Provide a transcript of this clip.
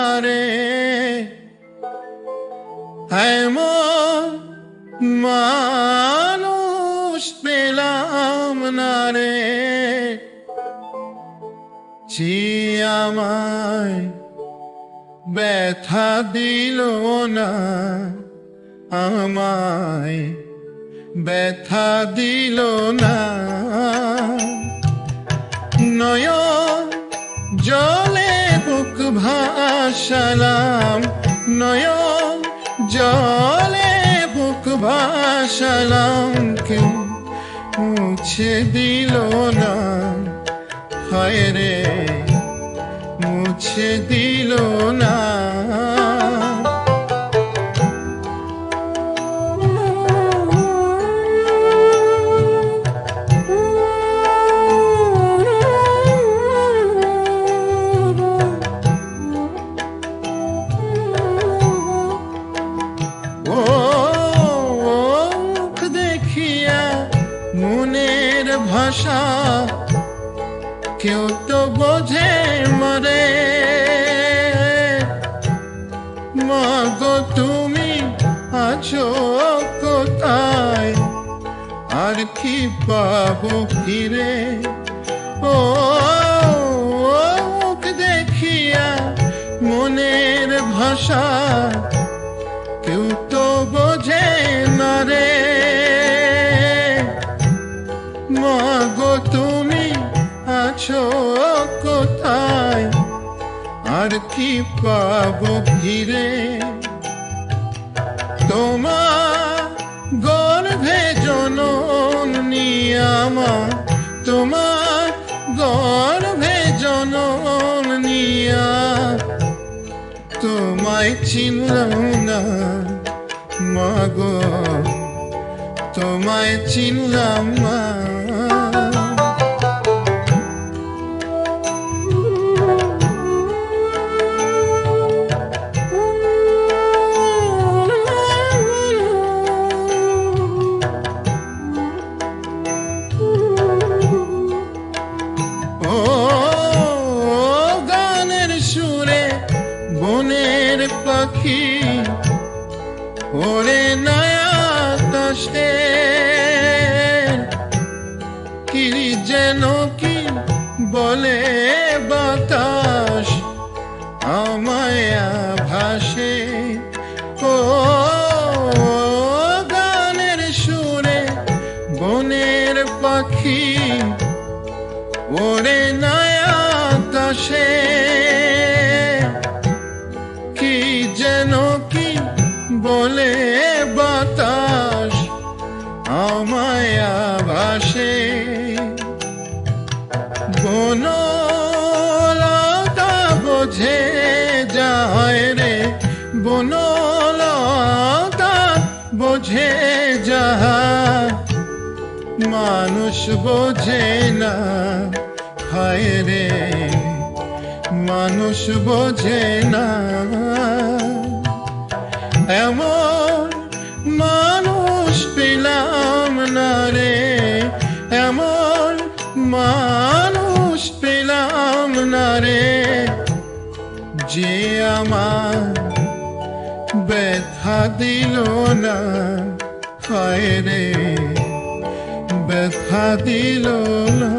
না রে, এমন মানুষ পেলাম না রে, যে আমায় ব্যথা দিল না, আমায় ব্যথা দিল না। নয়ন জলে বুক ভাসালাম, নয়ন জলে বুক ভাসালাম, কেউ মুছে দিল না, হায় রে মুছে দিল না। মনের ভাষা কেউ তো বোঝে মরে, মাগো তুমি আছো কোথায়, আর কি পাবো ফিরে। ও মুখ দেখিয়া মনের ভাষা কেউ তো বোঝে না রে, মাগো তুমি আছো কোথায়, আর কি পাবো ফিরে। তোমার গর্ভে জনন নিয়ামা, তোমার গর্ভে জনন নিয়া, তোমায় চিনলাম না মাগো, তোমায় চিনলাম না। ও গানের সুরে বনের পাখি ওরে নয়া আকাশে, কি যেন কি বলে বাতাস আমায় ভাসে। ও গানের সুরে বনের পাখি ওরে নয়া আকাশে, কি যেন কি বলে বাতাস আমায় ভাসে। বনলতা বোঝে যায় রে, বনলতা বোঝে যায়, মানুষ বোঝে না, হায় রে মানুষ বোঝে না। এমন মানুষ পেলাম না রে, এমন মানুষ পেলাম না রে, যে আমার ব্যথা দিল না, হায় রে ব্যথা দিল না।